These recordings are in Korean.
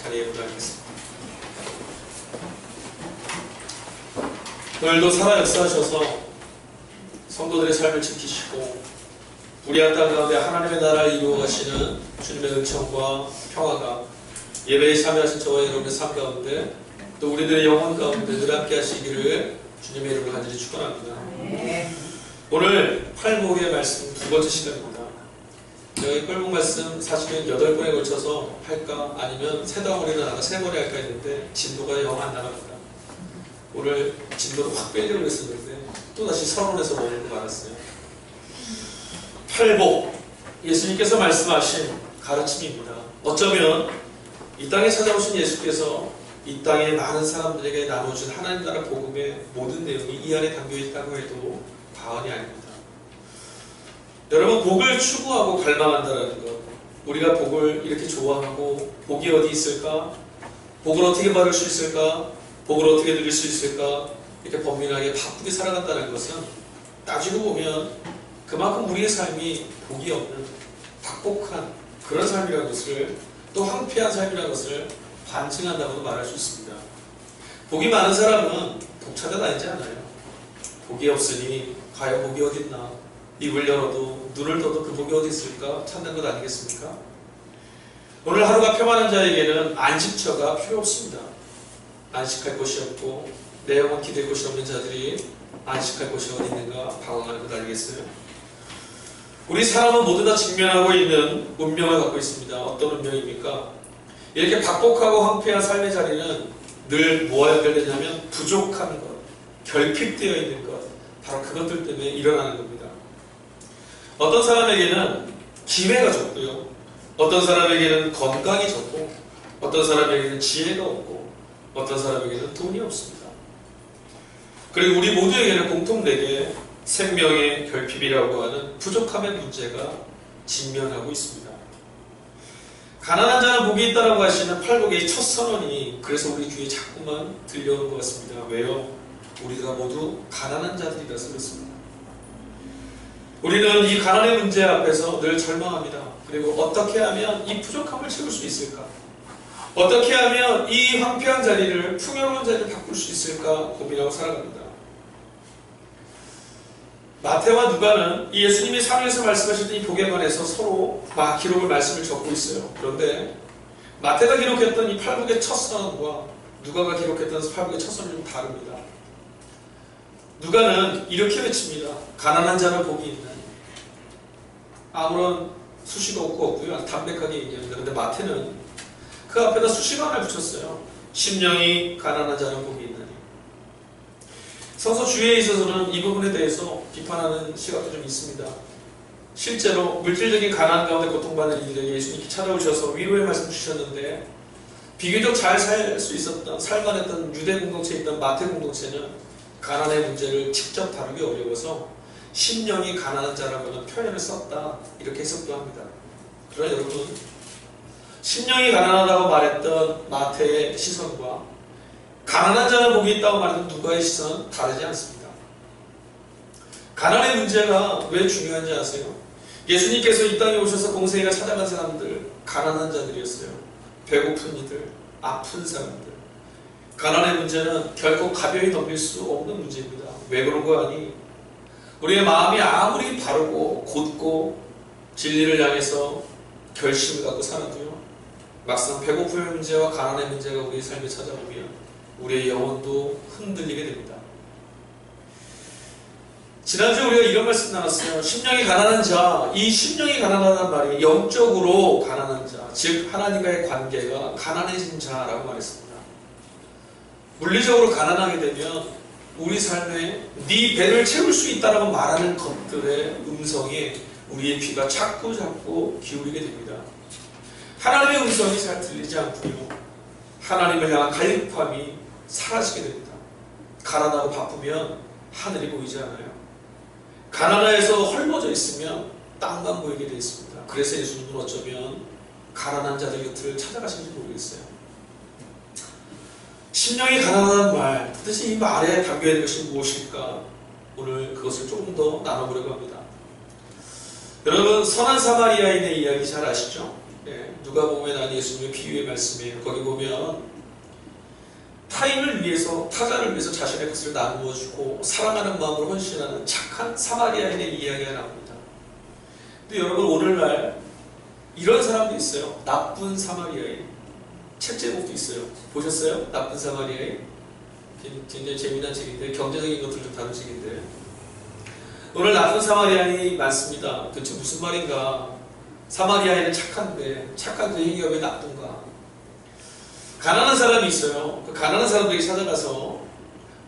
자리에 보도하겠습니다. 오늘도 살아 역사하셔서 성도들의 삶을 지키시고 우리한 땅 가운데 하나님의 나라를 이루어 가시는 주님의 은총과 평화가 예배에 참여하신 저와 여러분의 삶 가운데 또 우리들의 영혼 가운데 늘 함께 하시기를 주님의 이름으로 간절히 축원합니다. 오늘 팔복의 말씀 두 번째 시간입니다. 저희 팔복 말씀 사실은 8번에 걸쳐서 할까 아니면 세 덩어리는 나가 3번에 할까 했는데 진도가 영 안 나갑니다. 오늘 진도를 확 빼려고 했었는데 또다시 서론에서 머물고 말았어요. 팔복, 예수님께서 말씀하신 가르침입니다. 어쩌면 이 땅에 찾아오신 예수께서 이 땅에 많은 사람들에게 나눠준 하나님 나라 복음의 모든 내용이 이 안에 담겨있다고 해도 과언이 아닙니다. 여러분, 복을 추구하고 갈망한다는 것, 우리가 복을 이렇게 좋아하고 복이 어디 있을까? 복을 어떻게 받을 수 있을까? 복을 어떻게 누릴 수 있을까? 이렇게 범민하게 바쁘게 살아간다는 것은 따지고 보면 그만큼 우리의 삶이 복이 없는 박복한 그런 삶이라는 것을, 또 황폐한 삶이라는 것을 반증한다고도 말할 수 있습니다. 복이 많은 사람은 복 찾아다니지 않아요. 복이 없으니 과연 복이 어딨나? 입을 열어도 눈을 떠도 그 복이 어디 있을까? 찾는 것 아니겠습니까? 오늘 하루가 평안한 자에게는 안식처가 필요 없습니다. 안식할 곳이 없고 내 영혼 기댈 곳이 없는 자들이 안식할 곳이 어디 있는가 방황하는 것 아니겠어요? 우리 사람은 모두 다 직면하고 있는 운명을 갖고 있습니다. 어떤 운명입니까? 이렇게 박복하고 황폐한 삶의 자리는 늘 뭐와 연결되냐면 부족한 것, 결핍되어 있는 것, 바로 그것들 때문에 일어나는 겁니다. 어떤 사람에게는 기회가 적고요, 어떤 사람에게는 건강이 적고, 어떤 사람에게는 지혜가 없고, 어떤 사람에게는 돈이 없습니다. 그리고 우리 모두에게는 공통되게 생명의 결핍이라고 하는 부족함의 문제가 직면하고 있습니다. 가난한 자는 복이 있다라고 하시는 팔복의 첫 선언이 그래서 우리 귀에 자꾸만 들려오는 것 같습니다. 왜요? 우리가 모두 가난한 자들이라서 그렇습니다. 우리는 이 가난의 문제 앞에서 늘 절망합니다. 그리고 어떻게 하면 이 부족함을 채울 수 있을까? 어떻게 하면 이 황폐한 자리를 풍요로운 자리를 바꿀 수 있을까 고민하고 살아갑니다. 마태와 누가는 이 예수님이 상에서 말씀하실 이 복에 관해서 서로 막 기록을 말씀을 적고 있어요. 그런데 마태가 기록했던 이 팔복의 첫 선언과 누가가 기록했던 팔복의 첫 선언은 좀 다릅니다. 누가는 이렇게 외칩니다. 가난한 자는 복이 있나니. 아무런 수식어 없고요. 담백하게 얘기합니다. 그런데 마태는 그 앞에다 수식어 하나를 붙였어요. 심령이 가난한 자는 복이 있나니. 성서 주의에 있어서는 이 부분에 대해서 비판하는 시각도 좀 있습니다. 실제로 물질적인 가난 가운데 고통받는 이들에게 예수님이 찾아오셔서 위로의 말씀 주셨는데 비교적 잘 살 수 있었던, 살만했던 유대 공동체에 있던 마태 공동체는 가난의 문제를 직접 다루기 어려워서 심령이 가난한 자라고 하는 표현을 썼다, 이렇게 해석도 합니다. 그러나 여러분, 심령이 가난하다고 말했던 마태의 시선과 가난한 자는 복이 있다고 말했던 누가의 시선은 다르지 않습니다. 가난의 문제가 왜 중요한지 아세요? 예수님께서 이 땅에 오셔서 공생애가 찾아간 사람들, 가난한 자들이었어요. 배고픈 이들, 아픈 사람들. 가난의 문제는 결코 가벼이 넘길 수 없는 문제입니다. 왜 그런 거 아니? 우리의 마음이 아무리 바르고 곧고 진리를 향해서 결심을 갖고 살아도요, 막상 배고픔의 문제와 가난의 문제가 우리의 삶에 찾아오면 우리의 영혼도 흔들리게 됩니다. 지난주에 우리가 이런 말씀 나눴어요. 심령이 가난한 자, 이 심령이 가난하다는 말이 영적으로 가난한 자, 즉 하나님과의 관계가 가난해진 자라고 말했습니다. 물리적으로 가난하게 되면 우리 삶에 네 배를 채울 수 있다라고 말하는 것들의 음성이 우리의 귀가 자꾸 기울이게 됩니다. 하나님의 음성이 잘 들리지 않고요, 하나님을 향한 갈급함이 사라지게 됩니다. 가난하고 바쁘면 하늘이 보이지 않아요. 가난해서 헐벗어 있으면 땅만 보이게 되어 있습니다. 그래서 예수님은 어쩌면 가난한 자들 곁을 찾아가시는지 모르겠어요. 심령이 가난하다는 말, 도대체 이 말에 담겨있는 것이 무엇일까? 오늘 그것을 조금 더 나눠보려고 합니다. 여러분, 선한 사마리아인의 이야기 잘 아시죠? 네. 누가복음에 나온 예수님의 비유의 말씀이에요. 거기 보면 타인을 위해서, 타자를 위해서 자신의 것을 나누어 주고 사랑하는 마음으로 헌신하는 착한 사마리아인의 이야기가 나옵니다. 근데 여러분, 오늘날 이런 사람도 있어요. 나쁜 사마리아인. 책 제목도 있어요. 보셨어요? 나쁜 사마리아인? 굉장히 재미난 책인데, 경제적인 것들 좀 다룬 책인데, 오늘 나쁜 사마리아인이 많습니다. 도대체 무슨 말인가? 사마리아인은 착한데 착한 그 행위가 왜 나쁜가? 가난한 사람이 있어요. 그 가난한 사람들에게 찾아가서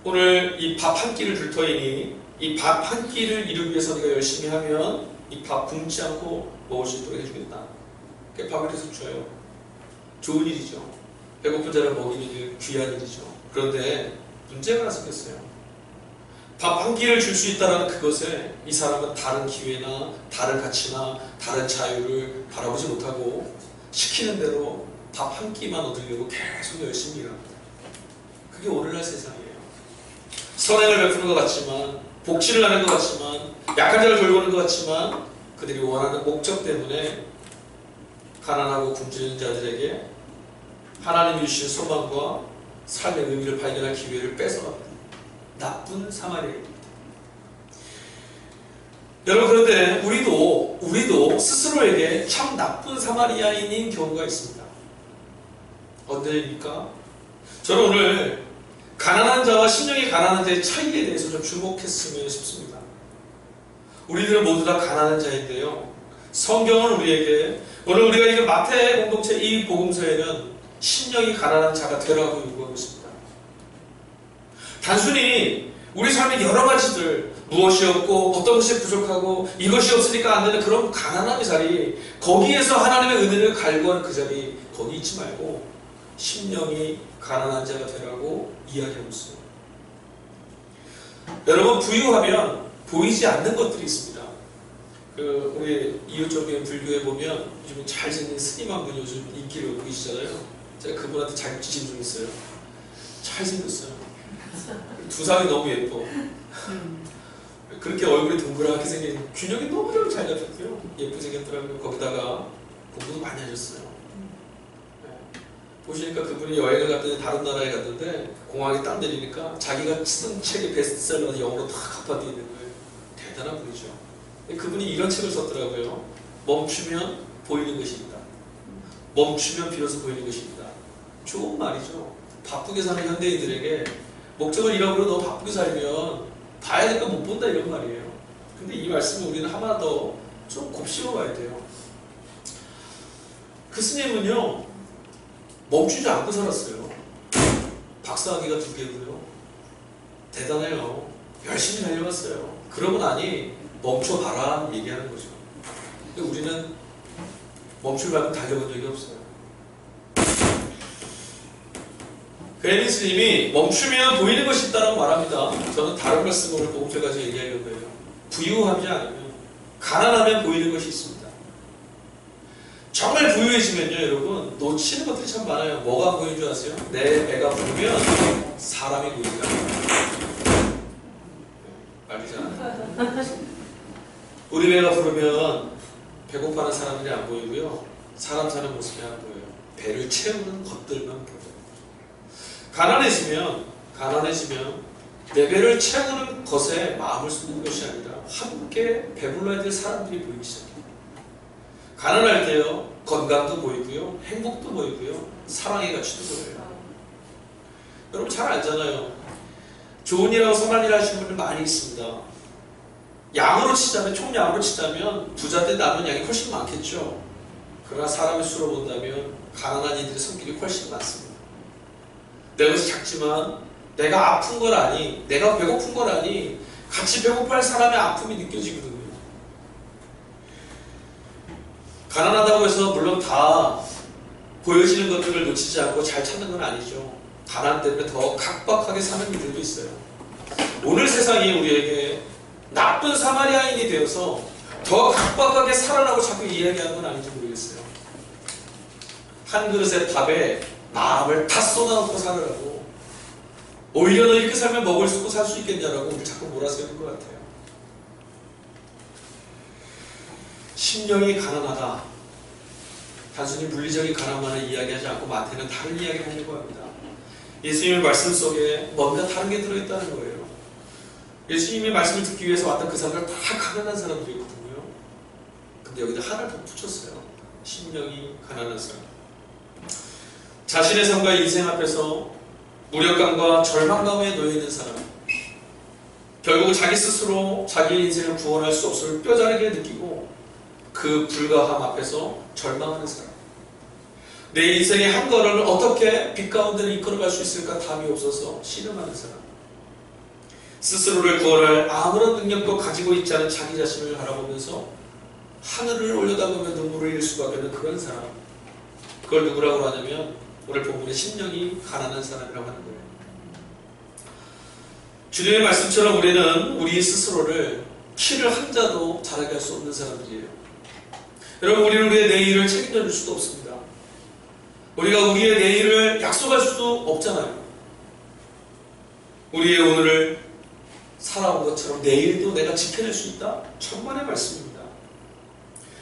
오늘 이 밥 한 끼를 줄 터이니 이 밥 한 끼를 이루기 위해서 네가 열심히 하면 이 밥 굶지 않고 먹을 수 있도록 해주겠다. 그 밥을 계속 줘요. 좋은 일이죠. 배고픈 자를 먹이는 일, 귀한 일이죠. 그런데 문제가 하나 생겼어요. 밥 한 끼를 줄 수 있다는 그것에 이 사람은 다른 기회나 다른 가치나 다른 자유를 바라보지 못하고 시키는 대로 밥 한 끼만 얻으려고 계속 열심히 일합니다. 그게 오늘날 세상이에요. 선행을 베푸는 것 같지만, 복지를 하는 것 같지만, 약한 자를 돌보는 것 같지만, 그들이 원하는 목적 때문에 가난하고 굶주리는 자들에게 하나님이 주신 소망과 삶의 의미를 발견할 기회를 뺏어갑니다. 나쁜 사마리아입니다. 여러분, 그런데 우리도 스스로에게 참 나쁜 사마리아인인 경우가 있습니다. 언제입니까? 저는 오늘 가난한 자와 심령이 가난한 자의 차이에 대해서 좀 주목했으면 싶습니다. 우리들은 모두 다 가난한 자인데요. 성경은 우리에게, 오늘 우리가 읽은 마태 공동체 이 복음서에는 심령이 가난한 자가 되라고 요구하고 있습니다. 단순히 우리 삶의 여러 가지들, 무엇이 없고 어떤 것이 부족하고 이것이 없으니까 안 되는 그런 가난함의 자리, 거기에서 하나님의 은혜를 갈구하는 그 자리, 거기 있지 말고 심령이 가난한 자가 되라고 이야기하고 있어요. 여러분, 부유하면 보이지 않는 것들이 있습니다. 우리 이웃쪽에 불교에 보면 요즘 잘생긴 스님 한 분이 요즘 인기를 얻고 계시잖아요. 제가 그분한테 자격지심 좀 있어요. 잘생겼어요. 두상이 너무 예뻐. 그렇게 얼굴이 동그랗게 생긴, 균형이 너무 잘 잡혔고요. 예쁘게 생겼더라고요. 거기다가 공부도 많이 하셨어요. 보시니까 그분이 여행을 갔더니 다른 나라에 갔는데 공항에 땀 내리니까 자기가 쓴 책의 베스트셀러는 영어로 다 갚아드리는 거예요. 대단한 분이죠. 그분이 이런 책을 썼더라고요. 멈추면 보이는 것입니다. 멈추면 비로소 보이는 것입니다. 좋은 말이죠. 바쁘게 사는 현대인들에게 목적을 잃어버려 너무 바쁘게 살면 봐야 될 거 못 본다, 이런 말이에요. 근데 이 말씀을 우리는 하나 더 좀 곱씹어 봐야 돼요. 그 스님은요, 멈추지 않고 살았어요. 박사학위가 2개고요. 대단해요. 열심히 달려갔어요. 그러고 나니 멈춰봐라 얘기하는 거죠. 근데 우리는 멈출 만큼 달려본 적이 없어요. 베니 스님이 멈추면 보이는 것이 있다고 말합니다. 저는 다른 말씀으로 복음서 가지고 얘기하려고 해요. 부유하지 않으면, 가난하면 보이는 것이 있습니다. 정말 부유해지면요, 여러분, 놓치는 것들이 참 많아요. 뭐가 보이는 줄 아세요? 내 배가 부르면 사람이 보인다. 말이잖아요. 우리 배가 부르면 배고파하는 사람들이 안 보이고요. 사람 사는 모습이 안 보여요. 배를 채우는 것들만 보여요. 가난해지면 내 배를 채우는 것에 마음을 쏟는 것이 아니라 함께 배불러야 될 사람들이 보이기 시작해요. 가난할 때요, 건강도 보이고요, 행복도 보이고요, 사랑의 가치도 보여요. 여러분 잘 알잖아요. 좋은 일하고 선한 일 하시는 분들 많이 있습니다. 양으로 치자면, 총량으로 치자면 부자들 남은 양이 훨씬 많겠죠. 그러나 사람의 수로 본다면 가난한 이들의 성격이 훨씬 많습니다. 내 것이 작지만 내가 아픈 걸 아니, 내가 배고픈 걸 아니, 같이 배고파할 사람의 아픔이 느껴지거든요. 가난하다고 해서 물론 다 보여지는 것들을 놓치지 않고 잘 찾는 건 아니죠. 가난 때문에 더 각박하게 사는 이들도 있어요. 오늘 세상이 우리에게 나쁜 사마리아인이 되어서 더 각박하게 살아나고 자꾸 이야기하는 건 아닌지 모르겠어요. 한 그릇의 밥에 마음을 다 쏟아놓고 살으라고, 오히려 너 이렇게 살면 먹을 수 있고 살 수 있겠냐라고 우리 자꾸 몰아세우는 것 같아요. 심령이 가난하다. 단순히 물리적인 가난만을 이야기하지 않고 마태는 다른 이야기를 하려고 합니다. 예수님의 말씀 속에 뭔가 다른 게 들어있다는 거예요. 예수님의 말씀을 듣기 위해서 왔던 그 사람들 다 가난한 사람들이거든요. 근데 여기다 하나를 더 붙였어요. 심령이 가난한 사람. 자신의 삶과 인생 앞에서 무력감과 절망감에 놓여있는 사람, 결국 자기 스스로 자기의 인생을 구원할 수 없음을 뼈저리게 느끼고 그 불가함 앞에서 절망하는 사람, 내 인생의 한 걸음을 어떻게 빛 가운데를 이끌어갈 수 있을까 답이 없어서 신음하는 사람, 스스로를 구원할 아무런 능력도 가지고 있지 않은 자기 자신을 바라보면서 하늘을 올려다보며 눈물을 흘릴 수밖에 없는 그런 사람, 그걸 누구라고 하냐면 오늘 본문의 심령이 가난한 사람이라고 하는 거예요. 주님의 말씀처럼 우리는 우리 스스로를 키를 한 자도 자라게 할 수 없는 사람들이에요. 여러분, 우리는 우리의 내일을 책임져 줄 수도 없습니다. 우리가 우리의 내일을 약속할 수도 없잖아요. 우리의 오늘을 살아온 것처럼 내일도 내가 지켜낼 수 있다? 천만의 말씀입니다.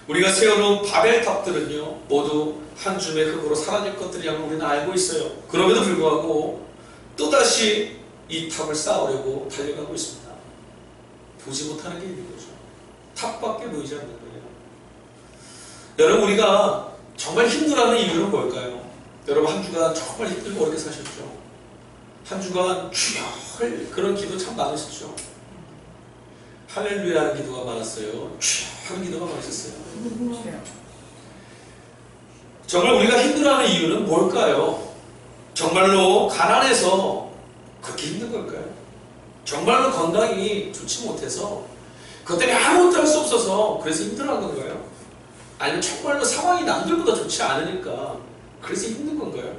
우리가 세워놓은 바벨탑들은요 모두 한 줌의 흙으로 사라질 것들이라고 우리는 알고 있어요. 그럼에도 불구하고 또다시 이 탑을 쌓으려고 달려가고 있습니다. 보지 못하는 게 있는 거죠. 탑밖에 보이지 않는 거예요. 여러분, 우리가 정말 힘들어하는 이유는 뭘까요? 여러분, 한 주간 정말 힘들고 어렵게 사셨죠? 한 주간 주여 그런 기도 참 많으셨죠? 할렐루야 하는 기도가 많았어요. 주여 하는 기도가 많으셨어요. 정말 우리가 힘들어하는 이유는 뭘까요? 정말로 가난해서 그렇게 힘든 걸까요? 정말로 건강이 좋지 못해서 그것 때문에 아무것도 할 수 없어서 그래서 힘들어한 건가요? 아니면 정말로 상황이 남들보다 좋지 않으니까 그래서 힘든 건가요?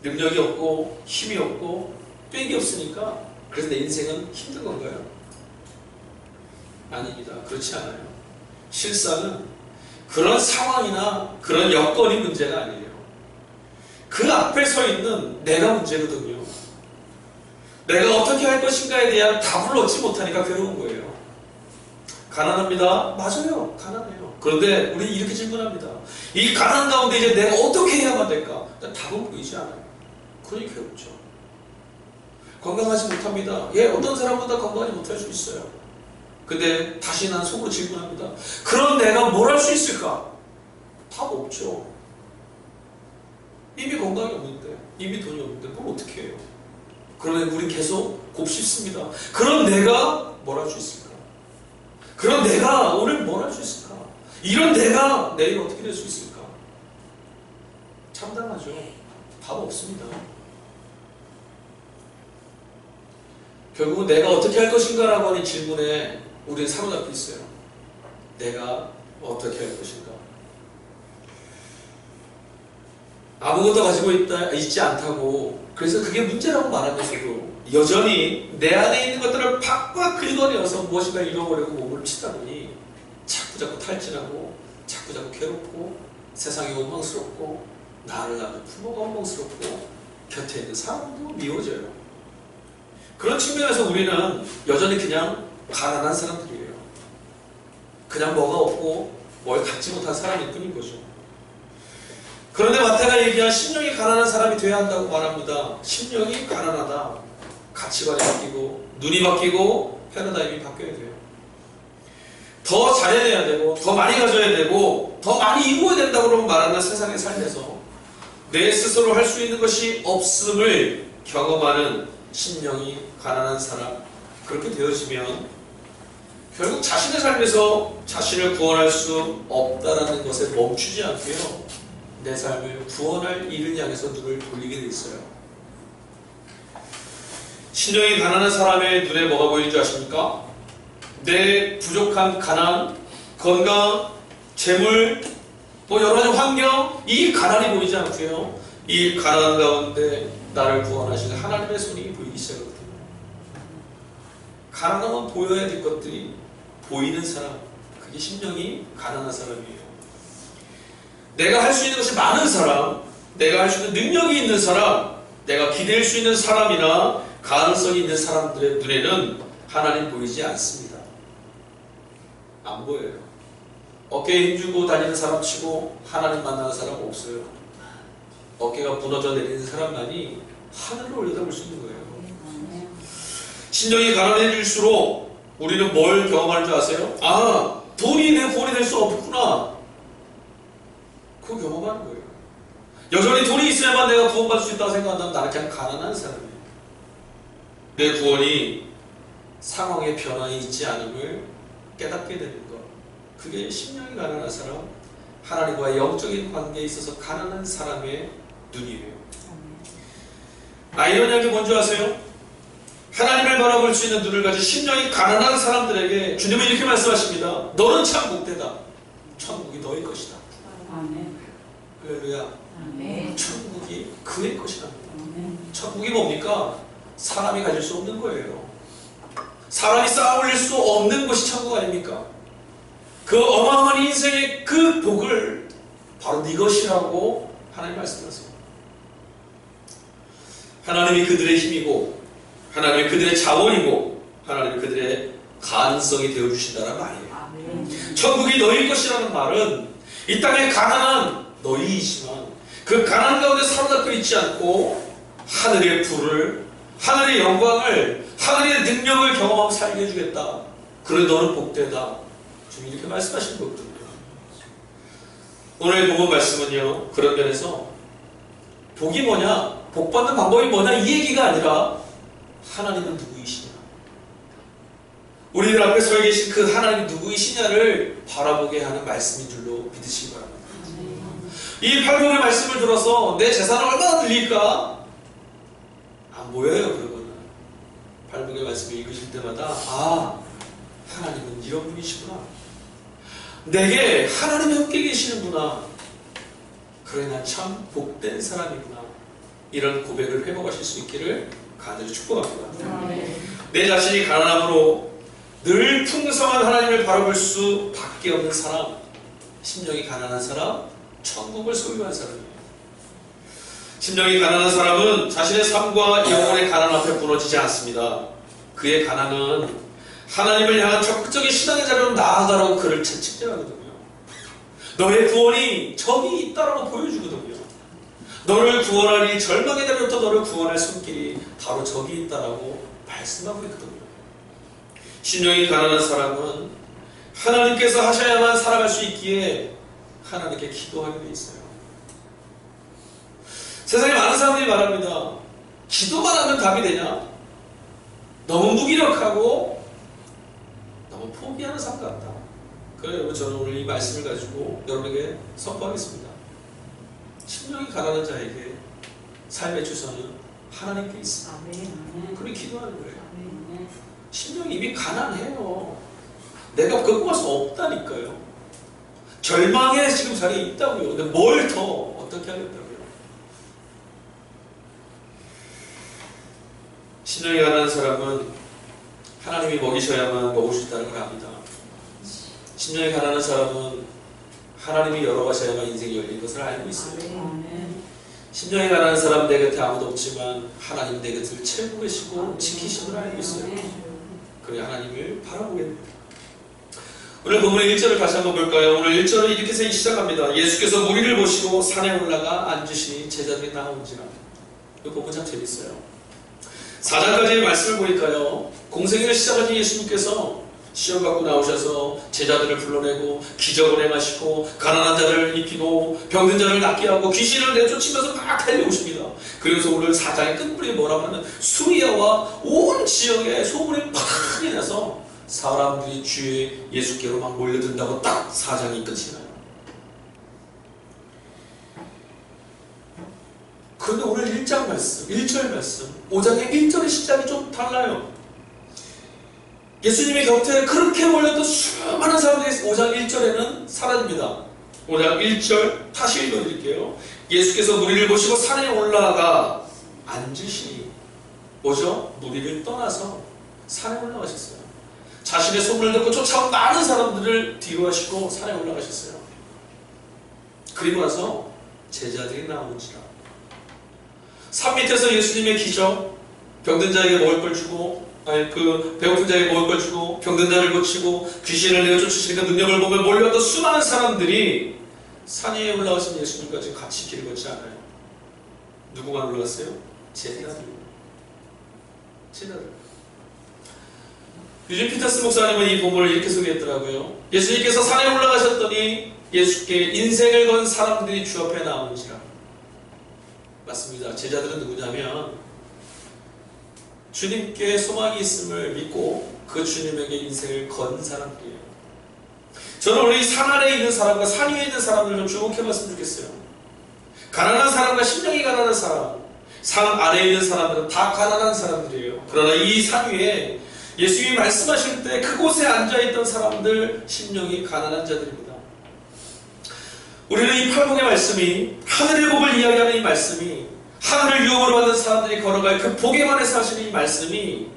능력이 없고 힘이 없고 빽이 없으니까 그래서 내 인생은 힘든 건가요? 아닙니다. 그렇지 않아요. 실상은 그런 상황이나 그런 여건이 문제가 아니에요. 그 앞에 서 있는 내가 문제거든요. 내가 어떻게 할 것인가에 대한 답을 얻지 못하니까 괴로운 거예요. 가난합니다. 맞아요. 가난해요. 그런데 우리 이렇게 질문합니다. 이 가난 가운데 이제 내가 어떻게 해야만 될까? 답은 보이지 않아요. 그러니 괴롭죠. 건강하지 못합니다. 예, 어떤 사람보다 건강하지 못할 수 있어요. 근데 다시 난 속으로 질문합니다. 그럼 내가 뭘 할 수 있을까? 답 없죠. 이미 건강이 없는데, 이미 돈이 없는데 뭘 어떻게 해요? 그러면 우린 계속 곱씹습니다. 그럼 내가 뭘 할 수 있을까? 그럼 내가 오늘 뭘 할 수 있을까? 이런 내가 내일 어떻게 될 수 있을까? 참담하죠. 답 없습니다. 결국은 내가 어떻게 할 것인가 라고 하는 질문에 우리는 사로잡혀 있어요. 내가 어떻게 할 것인가? 아무것도 가지고 있지 않다고 그래서 그게 문제라고 말하면서도 여전히 내 안에 있는 것들을 팍팍 긁어내어서 무엇인가 잃어버리고 몸을 치다 보니 자꾸자꾸 탈진하고 자꾸자꾸 괴롭고 세상이 원망스럽고 나를 낳는 부모가 원망스럽고 곁에 있는 사람도 미워져요. 그런 측면에서 우리는 여전히 그냥 가난한 사람들이에요. 그냥 뭐가 없고 뭘 갖지 못한 사람일 뿐인 거죠. 그런데 마태가 얘기한 심령이 가난한 사람이 되어야 한다고 말합니다. 심령이 가난하다. 가치관이 바뀌고 눈이 바뀌고 패러다임이 바뀌어야 돼요. 더 잘해내야 되고 더 많이 가져야 되고 더 많이 이루어야 된다고 말하는 세상의 삶에서 내 스스로 할 수 있는 것이 없음을 경험하는 심령이 가난한 사람, 그렇게 되어지면 결국 자신의 삶에서 자신을 구원할 수 없다는 것에 멈추지 않고요, 내 삶을 구원할 일을 향해서 눈을 돌리게 돼 있어요. 심령이 가난한 사람의 눈에 뭐가 보이는 줄 아십니까? 내 부족한 가난, 건강, 재물, 여러 가지 환경, 이 가난이 보이지 않고요, 이 가난 가운데 나를 구원하시는 하나님의 손이 보이기 시작하거든요. 가난하면 보여야 될 것들이 보이는 사람, 그게 심령이 가난한 사람이에요. 내가 할 수 있는 것이 많은 사람, 내가 할 수 있는 능력이 있는 사람, 내가 기댈 수 있는 사람이나 가능성이 있는 사람들의 눈에는 하나님 보이지 않습니다. 안 보여요. 어깨에 힘주고 다니는 사람 치고 하나님 만나는 사람 없어요. 어깨가 무너져 내리는 사람만이 하늘을 올려다볼 수 있는 거예요. 심령이 가난해질수록 우리는 뭘 경험하는 줄 아세요? 아, 돈이 내 구원이 될 수 없구나. 그거 경험하는 거예요. 여전히 돈이 있어야만 내가 구원받을 수 있다고 생각한다면 나는 그냥 가난한 사람이에요. 내 구원이 상황의 변화에 있지 않음을 깨닫게 되는 것. 그게 심령이 가난한 사람, 하나님과의 영적인 관계에 있어서 가난한 사람의 눈이에요. 아이러니한 게 뭔지 아세요? 하나님을 바라볼 수 있는 눈을 가진 심령이 가난한 사람들에게 주님은 이렇게 말씀하십니다. 너는 참 복되다. 천국이 너의 것이다. 할렐루야. 천국이 그의 것이다. 천국이 뭡니까? 사람이 가질 수 없는 거예요. 사람이 쌓아 올릴 수 없는 것이 천국 아닙니까? 그 어마어마한 인생의 그 복을 바로 네 것이라고 하나님 말씀하세요. 하나님이 그들의 힘이고 하나님이 그들의 자원이고 하나님이 그들의 가능성이 되어주신다는 말이에요. 천국이 너희 것이라는 말은 이 땅에 가난한 너희이지만 그 가난 가운데 사로잡혀 있지 않고 하늘의 불을, 하늘의 영광을, 하늘의 능력을 경험하고 살게 해주겠다. 그래 너는 복되다. 주님 이렇게 말씀하시는 거거든요. 오늘 본문 말씀은요, 그런 면에서 복이 뭐냐, 복 받는 방법이 뭐냐 이 얘기가 아니라 하나님은 누구이시냐, 우리들 앞에 서 계신 그 하나님이 누구이시냐를 바라보게 하는 말씀인 줄로 믿으시기 바랍니다. 이 팔복의 말씀을 들어서 내 재산을 얼마나 늘릴까? 안 보여요. 그러고는 팔복의 말씀을 읽으실 때마다 아, 하나님은 이런 분이시구나, 내게 하나님이 함께 계시는구나, 그래 난 참 복된 사람이구나, 이런 고백을 회복하실 수 있기를 간절히 축복합니다. 내 자신이 가난함으로 늘 풍성한 하나님을 바라볼 수밖에 없는 사람, 심령이 가난한 사람, 천국을 소유한 사람이에요. 심령이 가난한 사람은 자신의 삶과 영혼의 가난 앞에 무너지지 않습니다. 그의 가난은 하나님을 향한 적극적인 신앙의 자리로 나아가라고 그를 채찍질하거든요. 너의 구원이 저기 있다라고 보여주거든요. 너를 구원할 이 절망의 자리로부터 너를 구원할 손길이 바로 저기 있다라고 말씀하고 있거든요. 심령이 가난한 사람은 하나님께서 하셔야만 살아갈 수 있기에 하나님께 기도하게 돼 있어요. 세상에 많은 사람들이 말합니다. 기도만 하면 답이 되냐? 너무 무기력하고 너무 포기하는 삶 같다. 그래서 여러분, 저는 오늘 이 말씀을 가지고 여러분에게 선포하겠습니다. 심령이 가난한 자에게 삶의 주선은 하나님께 있습니다. 그렇게 기도하는 거예요. 심령이 이미 가난해요. 내가 그거 할 수 없다니까요. 절망에 지금 자리에 있다고요. 근데 뭘 더 어떻게 하겠다고요? 심령이 가난한 사람은 하나님이 먹이셔야만 먹을 수 있다는 걸 압니다. 심령이 가난한 사람은 하나님이 열어가셔야만 인생이 열린 것을 알고 있어요. 심령이 가난한 사람 내 곁에 아무도 없지만 하나님 내 곁을 채우고 계시고 지키심을 알고 있어요. 그래 하나님을 바라보게 됩니다. 오늘 본문의 1절을 다시 한번 볼까요? 오늘 1절은 이렇게 시작합니다. 예수께서 무리를 보시고 산에 올라가 앉으시니 제자들이 나온지라. 이 부분 참 재밌어요. 4장까지의 말씀을 보니까요, 공생애를 시작하신 예수님께서 시험 갖고 나오셔서 제자들을 불러내고 기적을 행하시고 가난한 자들을 입히고 병든 자를 낫게 하고 귀신을 내쫓으면서 막 달려오십니다. 그래서 오늘 4장의 끝부분이 뭐라고 하면 수리아와 온 지역에 소문이 팍 나서 사람들이 주의 예수께로 막 몰려든다고 딱 4장이 끝이 나요. 그런데 오늘 1장 말씀, 1절 말씀, 5장의 1절의 시작이 좀 달라요. 예수님의 곁에 그렇게 몰렸던 수많은 사람들이 5장 1절에는 사라집니다. 5장 1절 다시 읽어드릴게요. 예수께서 무리를 보시고 산에 올라가 앉으시니, 뭐죠? 무리를 떠나서 산에 올라가셨어요. 자신의 소문을 듣고 쫓아온 많은 사람들을 뒤로 하시고 산에 올라가셨어요. 그리고 나서 제자들이 나오는지라. 산 밑에서 예수님의 기적, 병든 자에게 먹을 걸 주고 그 배고픈 자에게 먹을 걸 주고 병든 자를 고치고 귀신을 내어쫓으시는 그 능력을 보며 몰려왔던 수많은 사람들이 산 위에 올라가신 예수님과 지금 같이 길을 걷지 않아요. 누구만 올라갔어요? 제자들. 유진 피터스 목사님은 이 본문을 이렇게 소개했더라고요. 예수님께서 산에 올라가셨더니 예수께 인생을 건 사람들이 주 앞에 나오는지라. 맞습니다. 제자들은 누구냐면 주님께 소망이 있음을 믿고 그 주님에게 인생을 건 사람들이에요. 저는 오늘 이 산 아래에 있는 사람과 산 위에 있는 사람들 좀 주목해봤으면 좋겠어요. 가난한 사람과 심령이 가난한 사람, 산 아래에 있는 사람들은 다 가난한 사람들이에요. 그러나 이 산 위에 예수님이 말씀하실 때 그곳에 앉아있던 사람들, 심령이 가난한 자들입니다. 우리는 이 팔복의 말씀이, 하늘의 복을 이야기하는 이 말씀이, 하늘을 유업으로 받은 사람들이 걸어갈 그 복에 관해서 하시는 이 말씀이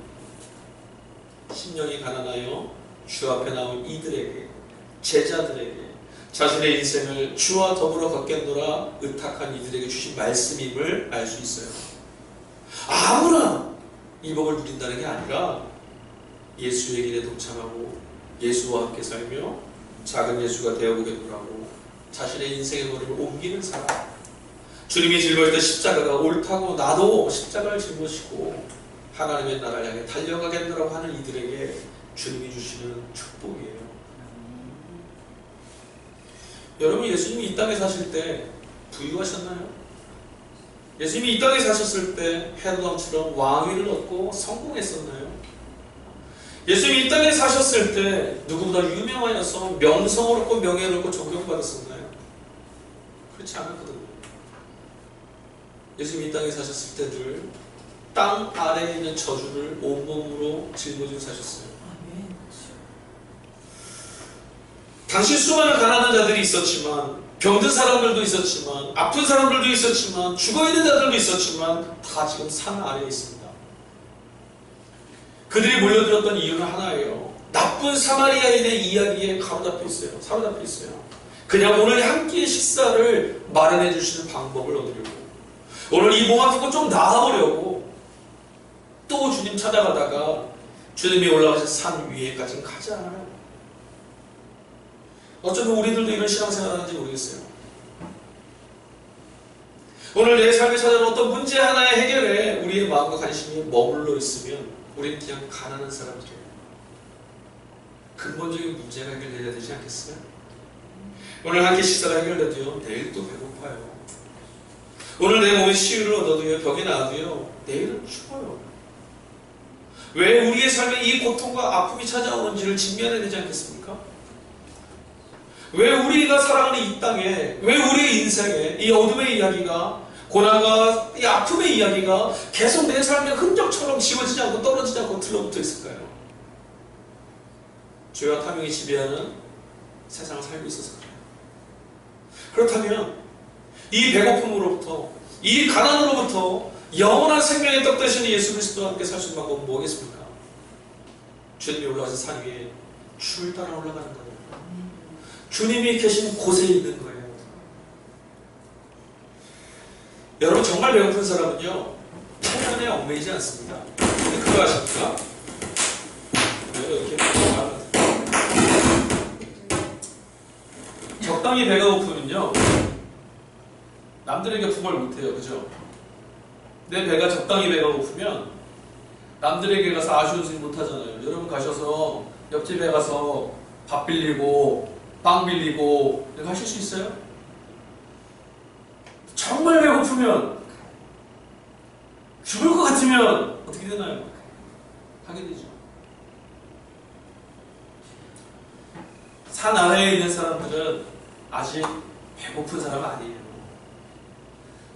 심령이 가난하여 주 앞에 나온 이들에게, 제자들에게 자신의 인생을 주와 더불어 걷겠노라 의탁한 이들에게 주신 말씀임을 알 수 있어요. 아무나 이 복을 누린다는 게 아니라 예수의 길에 동참하고 예수와 함께 살며 작은 예수가 되어보겠노라고 자신의 인생의 걸음을 옮기는 사람, 주님이 짊어지던 십자가가 옳다고 나도 십자가를 짊어지고 하나님의 나라를 향해 달려가겠노라고 하는 이들에게 주님이 주시는 축복이에요. 여러분, 예수님이 이 땅에 사실 때 부유하셨나요? 예수님이 이 땅에 사셨을 때 헤롯 왕처럼 왕위를 얻고 성공했었나요? 예수님이 이 땅에 사셨을 때 누구보다 유명하여서 명성을 얻고 명예를 얻고 존경받았었나요? 그렇지 않았거든요. 예수님이 이 땅에 사셨을 때 늘 땅 아래에 있는 저주를 온몸으로 짊어지고 사셨어요. 당시 수많은 가난한 자들이 있었지만, 병든 사람들도 있었지만, 아픈 사람들도 있었지만, 죽어있는 자들도 있었지만 다 지금 산 아래에 있습니다. 그들이 몰려들었던 이유는 하나예요. 나쁜 사마리아인의 이야기에 사로잡혀 있어요. 그냥 오늘 한 끼의 식사를 마련해 주시는 방법을 얻으려고, 오늘 이 몸 아프고 좀 나아보려고 또 주님 찾아가다가 주님이 올라가신 산 위에까지는 가지 않아요. 어쩌면 우리들도 이런 신앙생활 하는지 모르겠어요. 오늘 내 삶에 찾아오는 어떤 문제 하나의 해결에 우리의 마음과 관심이 머물러 있으면 우리는 그냥 가난한 사람들이에요. 근본적인 문제가 해결돼야 되지 않겠어요? 오늘 한 끼 식사가 해결돼도요, 내일 또 배고파요. 오늘 내 몸에 치유를 얻어도요, 병이 나아도요, 내일은 죽어요. 왜 우리의 삶에 이 고통과 아픔이 찾아오는지를 직면해야 되지 않겠습니까? 왜 우리가 살아가는 이 땅에, 왜 우리의 인생에 이 어둠의 이야기가, 고난과 이 아픔의 이야기가 계속 내 삶의 흔적처럼 지워지지 않고 떨어지지 않고 들러붙어 있을까요? 죄와 탐욕이 지배하는 세상을 살고 있어서 그래요. 그렇다면 이 배고픔으로부터, 이 가난으로부터 영원한 생명의 떡 되시는 예수 그리스도와 함께 살 수 있는 방법은 뭐겠습니까? 주님이 올라가신 산 위에 주를 따라 올라가는 거예요. 주님이 계신 곳에 있는 거예요. 여러분, 정말 배고픈 사람은요, 표현에 얽매이지 않습니다. 근데 그거 아십니까? 이렇게 적당히 배가 고프면요, 남들에게 부걸 못해요. 그죠? 내 배가 적당히 배가 고프면 남들에게 가서 아쉬운 소리 못하잖아요. 여러분 가셔서 옆집에 가서 밥 빌리고 빵 빌리고 이렇게 하실 수 있어요? 정말 배고프면, 죽을 것 같으면 어떻게 되나요? 하게 되죠. 산 아래에 있는 사람들은 아직 배고픈 사람 아니에요.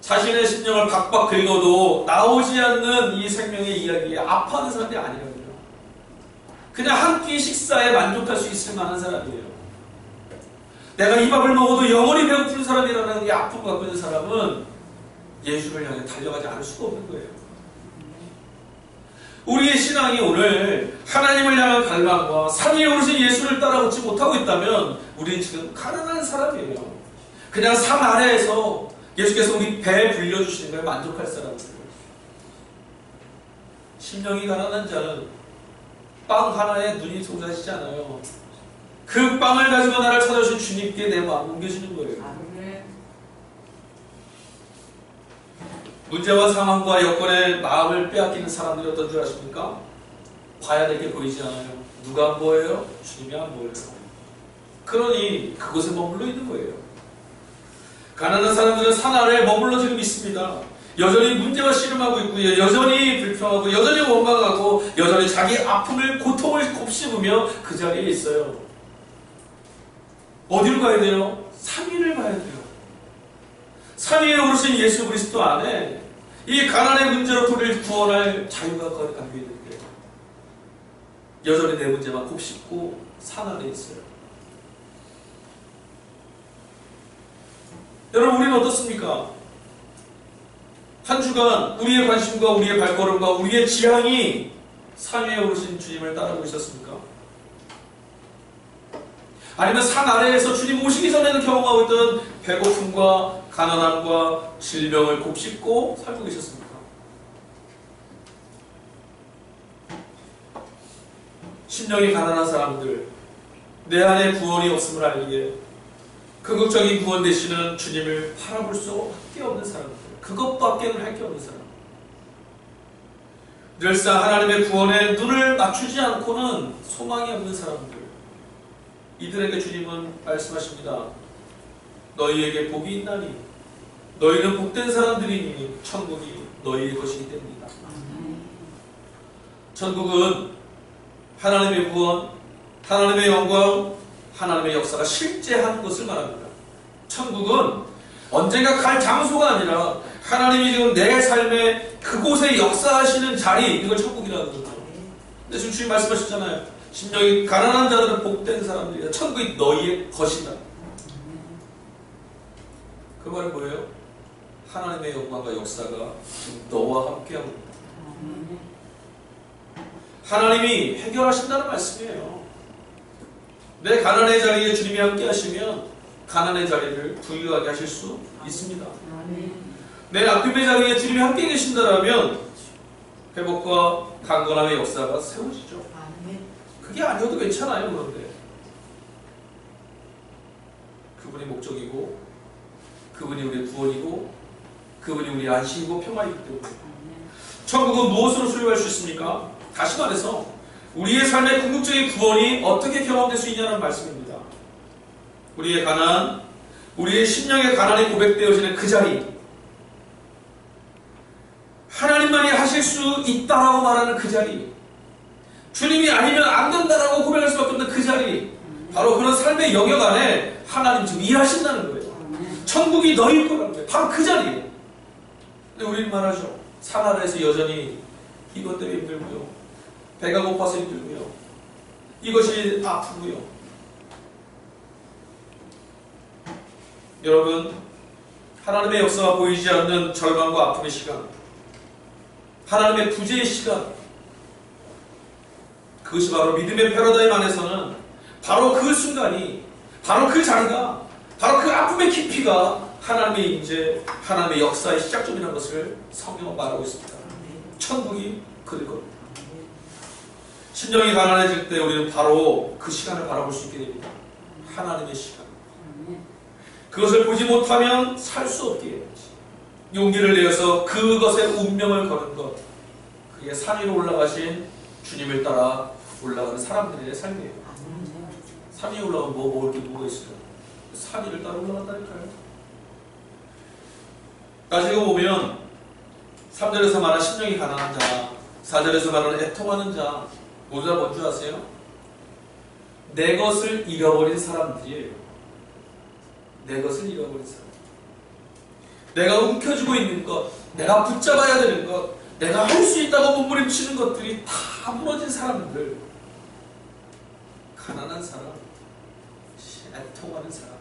자신의 심령을 박박 긁어도 나오지 않는 이 생명의 이야기에 아파하는 사람이 아니거든요. 그냥 한 끼 식사에 만족할 수 있을 만한 사람이에요. 내가 이 밥을 먹어도 영원히 배고픈 사람이라는 이 아픔을 갖고 있는 사람은 예수를 향해 달려가지 않을 수가 없는 거예요. 우리의 신앙이 오늘 하나님을 향한 갈망과 산 위에 오르신 예수를 따라 걷지 못하고 있다면 우리는 지금 가난한 사람이에요. 그냥 산 아래에서 예수께서 우리 배에 불려주시는 거에 만족할 사람들. 심령이 가난한 자는 빵 하나에 눈이 쏟아지지 않아요. 그 빵을 가지고 나를 찾아오신 주님께 내 마음 옮겨지는 거예요. 문제와 상황과 여건에 마음을 빼앗기는 사람들이 어떤 줄 아십니까? 봐야 될 게 보이지 않아요. 누가 안 보여요? 주님이 안 보여요. 그러니 그곳에 머물러 있는 거예요. 가난한 사람들은 산 아래에 머물러 지금 있습니다. 여전히 문제와 씨름하고 있고요. 여전히 불평하고 여전히 원망하고 여전히 자기 아픔을 고통을 곱씹으며 그 자리에 있어요. 어디로 가야 돼요? 3위를 가야 돼요. 3위에 오르신 예수 그리스도 안에 이 가난의 문제로 우리를 구원할 자유가 담겨 있는데 여전히 내 문제만 곱씹고 산 안에 있어요. 여러분, 우리는 어떻습니까? 한 주간 우리의 관심과 우리의 발걸음과 우리의 지향이 산 위에 오르신 주님을 따르고 있었습니까? 아니면 산 아래에서 주님 오시기 전에는 경험하고 있던 배고픔과 가난함과 질병을 곱씹고 살고 계셨습니까? 심령이 가난한 사람들, 내 안에 구원이 없음을 알기에 궁극적인 구원 되시는 주님을 바라볼 수밖에 없는 사람들, 그것밖에는 할 게 없는 사람, 늘상 하나님의 구원에 눈을 맞추지 않고는 소망이 없는 사람들, 이들에게 주님은 말씀하십니다. 너희에게 복이 있나니 너희는 복된 사람들이니 천국이 너희의 것이기 때문이다. 천국은 하나님의 구원, 하나님의 영광, 하나님의 역사가 실제하는 것을 말합니다. 천국은 언젠가 갈 장소가 아니라 하나님이 지금 내 삶에 그곳에 역사하시는 자리, 이걸 천국이라는 거죠. 근데 지금 주님 말씀하셨잖아요. 심령이 가난한 자들은 복된 사람들이다. 천국이 너희의 것이다. 그 말은 뭐예요? 하나님의 영광과 역사가 지금 너와 함께하고 있다. 하나님이 해결하신다는 말씀이에요. 내 가난의 자리에 주님이 함께 하시면 가난의 자리를 부유하게 하실 수 있습니다. 내 아픔의 자리에 주님이 함께 계신다면 회복과 강건함의 역사가 세워지죠. 그게 아니어도 괜찮아요. 그런데 그분이 목적이고 그분이 우리의 구원이고 그분이 우리의 안식이고 평화이기 때문에 천국은 무엇으로 소유할 수 있습니까? 다시 말해서 우리의 삶의 궁극적인 구원이 어떻게 경험될 수 있냐는 말씀입니다. 우리의 가난, 우리의 심령의 가난이 고백되어지는 그 자리, 하나님만이 하실 수 있다라고 말하는 그 자리, 주님이 아니면 안 된다라고 고백할 수밖에 없는 그 자리, 바로 그런 삶의 영역 안에 하나님 지금 일하신다는 거예요. 천국이 너희 거라는 거예요. 바로 그 자리예요. 근데 우리는 말하죠. 산 아래에서 여전히 이것 때문에 힘들고요, 배가 고파서 힘들고요, 이것이 아프고요. 여러분, 하나님의 역사가 보이지 않는 절망과 아픔의 시간, 하나님의 구제의 시간, 그것이 바로 믿음의 패러다임 안에서는 바로 그 순간이, 바로 그 자리가, 바로 그 아픔의 깊이가 하나님의 임재, 하나님의 역사의 시작점이라는 것을 성경은 말하고 있습니다. 천국이 그럴 겁니다. 심령이 가난해질 때 우리는 바로 그 시간을 바라볼 수 있게 됩니다. 하나님의 시간. 그것을 보지 못하면 살 수 없게 해야지. 용기를 내어서 그것의 운명을 거는 것, 그게 산 위로 올라가신 주님을 따라 올라가는 사람들의 삶이에요. 산 위에 올라가면 먹을 게 뭐가 있어요? 산 위를 따라 올라간다니까요. 가지고 보면 3절에서 말하는 심령이 가난한 자, 4절에서 말하는 애통하는 자, 모두 다 뭔지 아세요? 내 것을 잃어버린 사람들이에요. 내 것을 잃어버린 사람. 내가 움켜쥐고 있는 것, 내가 붙잡아야 되는 것, 내가 할 수 있다고 몸부림치는 것들이 다 무너진 사람들. 가난한 사람, 애통하는 사람.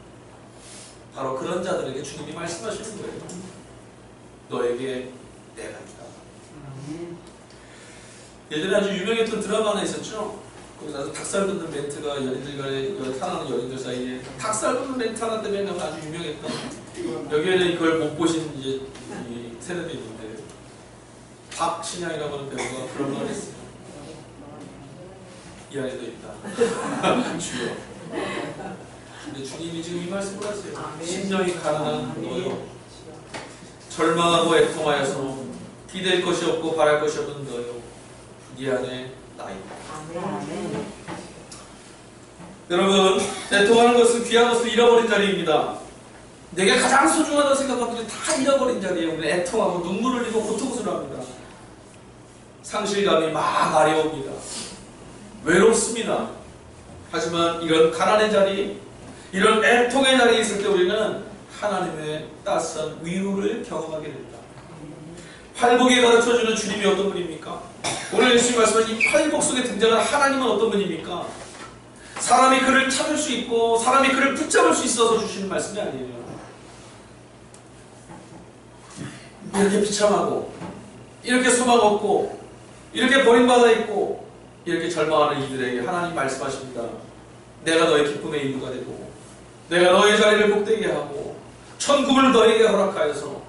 바로 그런 자들에게 주님이 말씀하시는 거예요. 너에게 내가 있다. 예전에 아주 유명했던 드라마 하나 있었죠? 거기서 닭살 돋는 멘트가 연인들 간에, 사랑하는 연인들 사이에 닭살 돋는 멘트 하나 때문에 아주 유명했던, 여기에는 이걸 못 보신 이제 이 세대도 있는데, 박신양이라고 하는 배우가 그런 말을 했어요. 이 안에 너 있다. 주여. 근데 주님이 지금 이 말씀을 하세요. 심령이 가난한 너요, 절망하고 애통하여서 기댈 것이 없고 바랄 것이 없는 너요, 이 안에 나 있다. 여러분, 애통하는 것은 귀한 것을 잃어버린 자리입니다. 내게 가장 소중하다고 생각한 것들이 다 잃어버린 자리에 우리 애통하고 눈물을 흘리고 고통스러워합니다. 상실감이 막 아려옵니다. 외롭습니다. 하지만 이런 가난의 자리, 이런 애통의 자리에 있을 때 우리는 하나님의 따스한 위로를 경험하게 됩니다. 팔복에 가르쳐주는 주님이 어떤 분입니까? 오늘 예수님 말씀하신 이 팔복 속에 등장하는 하나님은 어떤 분입니까? 사람이 그를 찾을 수 있고 사람이 그를 붙잡을 수 있어서 주시는 말씀이 아니에요. 이렇게 비참하고 이렇게 소망 없고 이렇게 버림받아 있고 이렇게 절망하는 이들에게 하나님 말씀하십니다. 내가 너의 기쁨의 이유가 되고 내가 너의 자리를 복되게 하고 천국을 너에게 허락하여서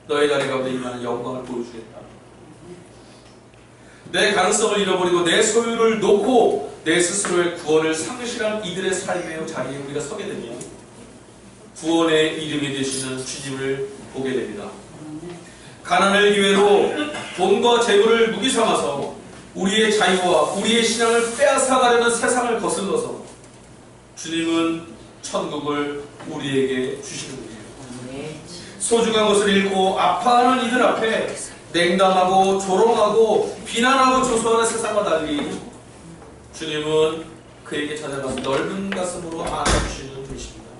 너의 자리 가운데 임하는 영광을 보여주겠다. 내 가능성을 잃어버리고 내 소유를 놓고 내 스스로의 구원을 상실한 이들의 삶의 자리에 우리가 서게 되면 구원의 이름이 되시는 주님을 보게 됩니다. 가난을 기회로 돈과 재물을 무기 삼아서 우리의 자유와 우리의 신앙을 빼앗아가려는 세상을 거슬러서 주님은 천국을 우리에게 주시는 분이에요. 소중한 것을 잃고 아파하는 이들 앞에 냉담하고 조롱하고 비난하고 조소하는 세상과 달리 주님은 그에게 찾아가서 넓은 가슴으로 안아주시는 분이십니다.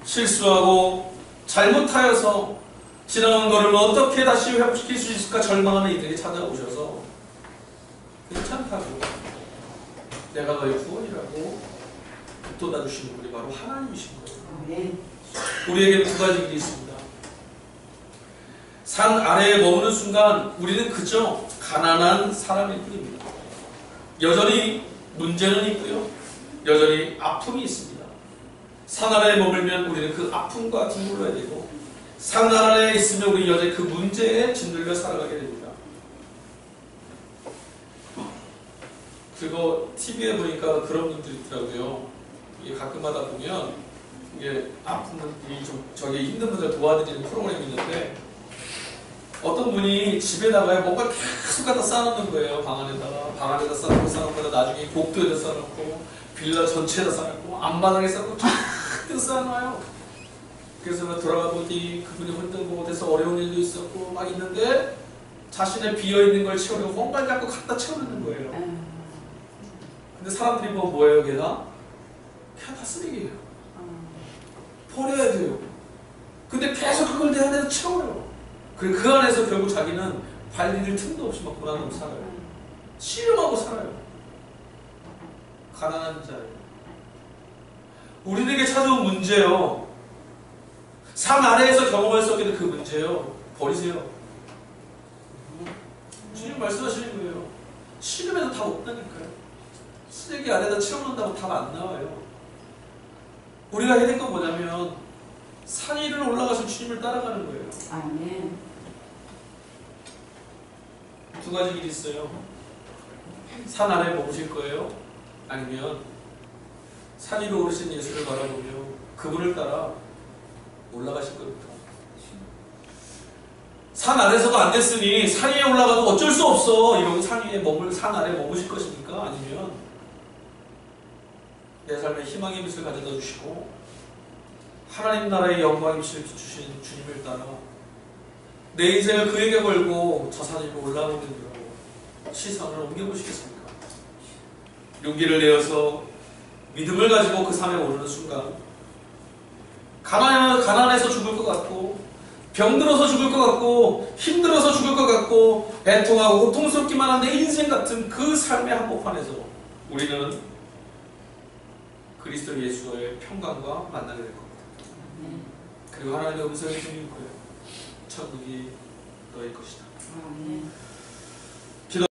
실수하고 잘못하여서 지나간 것을 어떻게 다시 회복시킬 수 있을까 절망하는 이들이 찾아오셔서 괜찮다고 내가 너의 구원이라고 북돋아주시는 분이 바로 하나님이신 거예요. 우리에게는 두 가지 일이 있습니다. 산 아래에 머무는 순간 우리는 그저 가난한 사람일 뿐입니다. 여전히 문제는 있고요. 여전히 아픔이 있습니다. 산 아래에 머물면 우리는 그 아픔과 짓눌러야 되고 산 아래에 있으면 우리 여전히 그 문제에 짓눌려 살아가게 됩니다. 그거 TV에 보니까 그런 분들이 있더라고요. 이게 가끔마다 보면 이게 아픈 분들이 좀 저기 힘든 분들 도와드리는 프로그램이 있는데 어떤 분이 집에다가 뭔가 계속 갖다 쌓아놓는 거예요. 방 안에다 쌓아놓고 나중에 복도에다 쌓아놓고 빌라 전체에다 쌓아놓고 앞마당에 쌓아놓고 쫙 쌓아놔요. 그래서 돌아가 보니 그분이 힘들고 못해서 어려운 일도 있었고 막 있는데 자신의 비어있는 걸 채우려고 뭔가를 자꾸 갖다 채워넣는 거예요. 근데 사람들이 보면 뭐예요? 걔가 다 쓰레기예요. 버려야 돼요. 근데 계속 그걸 내 안에서 채워요. 그리고 그 안에서 결국 자기는 발디딜 틈도 없이 막 고난하고 살아요. 씨름하고 살아요. 가난한 자예요. 우리에게 찾아온 문제요. 산 아래에서 경험할 수 없게 된 그 문제요. 버리세요. 주님 말씀하시는 거예요. 씨름해서 답 없다니까요. 쓰레기 아래다 채워놓는다고 답 안 나와요. 우리가 해야 될 건 뭐냐면 산 위를 올라가서 주님을 따라가는 거예요. 아멘. 두 가지 길이 있어요. 산 아래에 머무실 거예요. 아니면 산 위로 오르신 예수를 바라보며 그분을 따라 올라가실 겁니다. 산 아래서도 안 됐으니 산 위에 올라가도 어쩔 수 없어 이러고 산 아래에 머무실 것입니까? 아니면 내 삶에 희망의 빛을 가져다 주시고 하나님 나라의 영광의 빛을 비추신 주님을 따라 내 인생을 그에게 걸고 저 산 위로 올라가는 거라고 시선을 옮겨보시겠습니까? 용기를 내어서 믿음을 가지고 그 산에 오르는 순간 가난해서 죽을 것 같고 병들어서 죽을 것 같고 힘들어서 죽을 것 같고 애통하고 고통스럽기만 한 내 인생 같은 그 삶의 한복판에서 우리는 그리스도 예수의 평강과 만나게 될 겁니다. 그리고 하나님의 음성이 들릴 거예요. 천국이 너의 것이다.